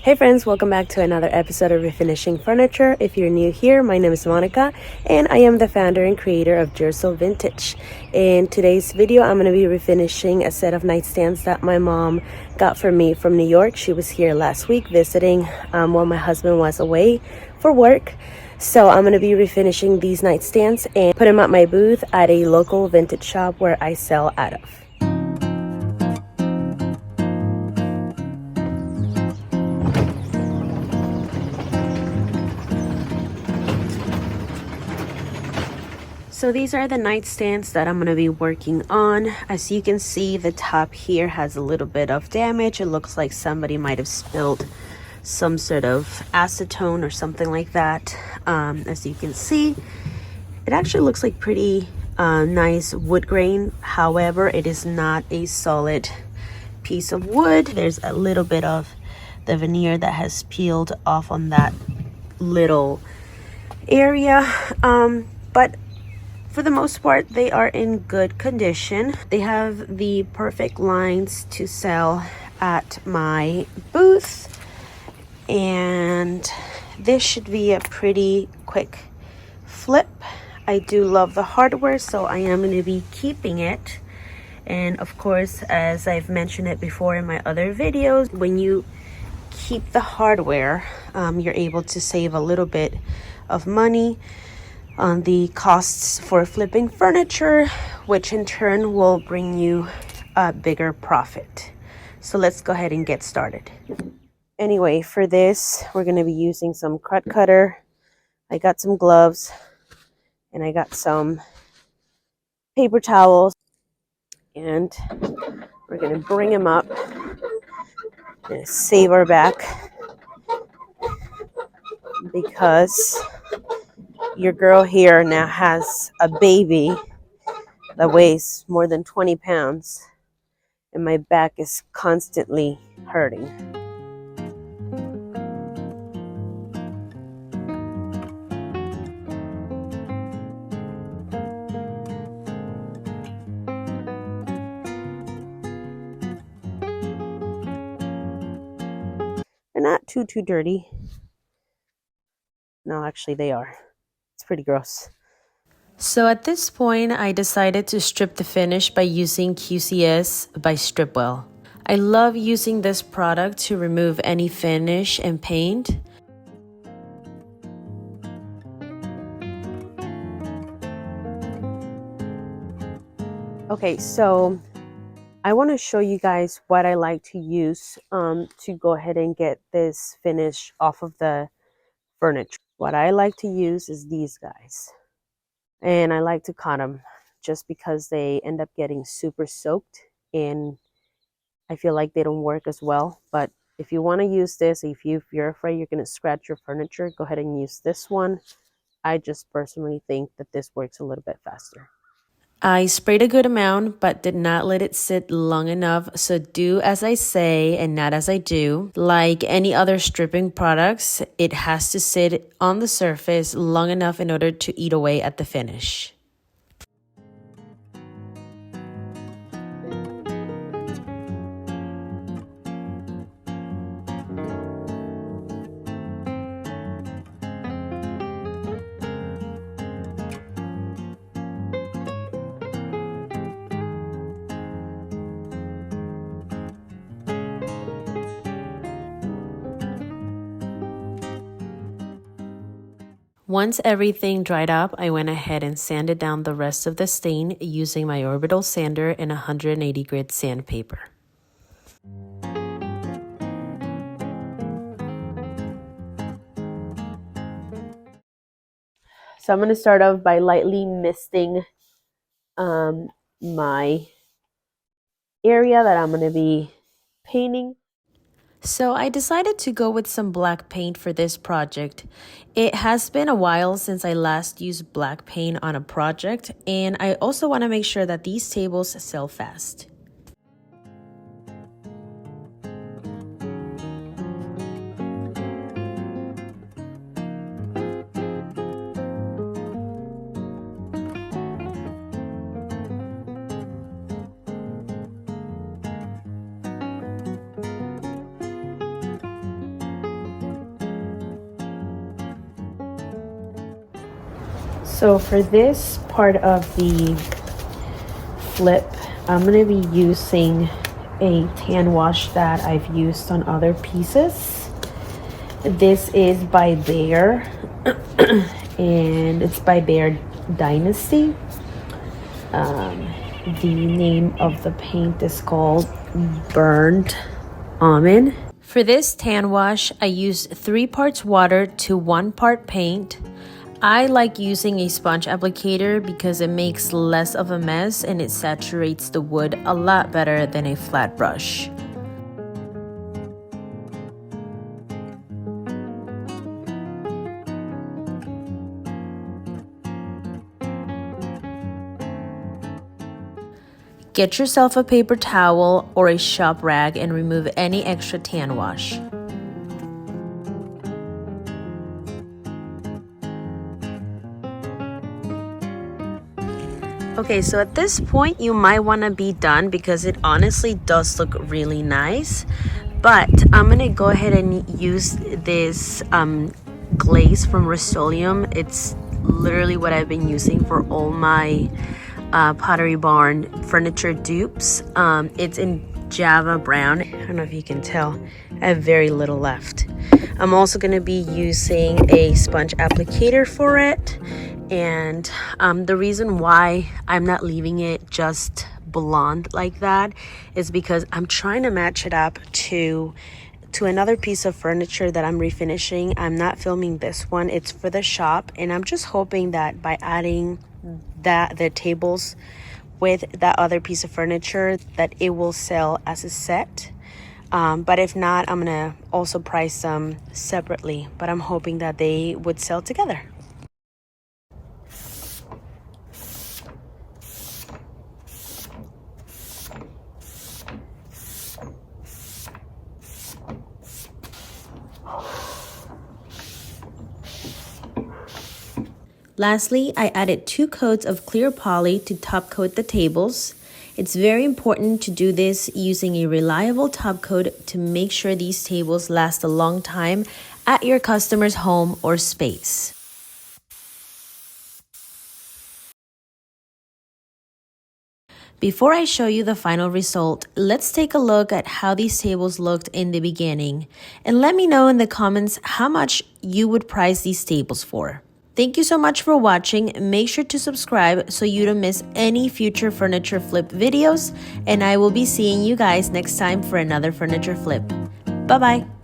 Hey friends, welcome back to another episode of Refinishing Furniture. If you're new here, my name is Monica and I am the founder and creator of Jersey Vintage. In today's video, I'm going to be refinishing a set of nightstands that my mom got for me from New York. She was here last week visiting while my husband was away for work. So I'm going to be refinishing these nightstands and put them at my booth at a local vintage shop where I sell out of. So these are the nightstands that I'm going to be working on. As you can see, the top here has a little bit of damage. It looks like somebody might have spilled some sort of acetone or something like that. As you can see, it actually looks like pretty nice wood grain. However, it is not a solid piece of wood. There's a little bit of the veneer that has peeled off on that little area. But for the most part, they are in good condition. They have the perfect lines to sell at my booth. And this should be a pretty quick flip. I do love the hardware, so I am going to be keeping it. And of course, as I've mentioned it before in my other videos, when you keep the hardware, you're able to save a little bit of money on the costs for flipping furniture, which in turn will bring you a bigger profit. So let's go ahead and get started. Anyway, for this, we're going to be using some cut cutter. I got some gloves and I got some paper towels, and we're going to bring them up and save our back because your girl here now has a baby that weighs more than 20 pounds and my back is constantly hurting. They're not too dirty. No, actually they are. It's pretty gross. So at this point, I decided to strip the finish by using QCS by Stripwell. I love using this product to remove any finish and paint. Okay, so I want to show you guys what I like to use to go ahead and get this finish off of the furniture. What I like to use is these guys. And I like to cut them just because they end up getting super soaked and I feel like they don't work as well. But if you want to use this, if you're afraid you're going to scratch your furniture, go ahead and use this one. I just personally think that this works a little bit faster. I sprayed a good amount, but did not let it sit long enough. So do as I say and not as I do. Like any other stripping products, it has to sit on the surface long enough in order to eat away at the finish. Once everything dried up, I went ahead and sanded down the rest of the stain using my orbital sander and 180 grit sandpaper. So I'm going to start off by lightly misting my area that I'm going to be painting. So I decided to go with some black paint for this project. It has been a while since I last used black paint on a project, and I also want to make sure that these tables sell fast. So for this part of the flip, I'm going to be using a tan wash that I've used on other pieces. This is by Bear and it's by Bear Dynasty. The name of the paint is called Burned Almond. For this tan wash, I used 3 parts water to 1 part paint. I like using a sponge applicator because it makes less of a mess and it saturates the wood a lot better than a flat brush. Get yourself a paper towel or a shop rag and remove any extra tan wash. Okay, so at this point you might want to be done because it honestly does look really nice. But I'm going to go ahead and use this glaze from Rust-Oleum. It's literally what I've been using for all my Pottery Barn furniture dupes. It's in Java Brown. I don't know if you can tell, I have very little left. I'm also going to be using a sponge applicator for it. And the reason why I'm not leaving it just blonde like that is because I'm trying to match it up to another piece of furniture that I'm refinishing. I'm not filming this one, it's for the shop, and I'm just hoping that by adding the tables with that other piece of furniture that it will sell as a set. But if not, I'm gonna also price them separately, but I'm hoping that they would sell together. Lastly, I added 2 coats of clear poly to top coat the tables. It's very important to do this using a reliable top coat to make sure these tables last a long time at your customer's home or space. Before I show you the final result, let's take a look at how these tables looked in the beginning. And let me know in the comments how much you would price these tables for. Thank you so much for watching. Make sure to subscribe so you don't miss any future furniture flip videos. And I will be seeing you guys next time for another furniture flip. Bye-bye.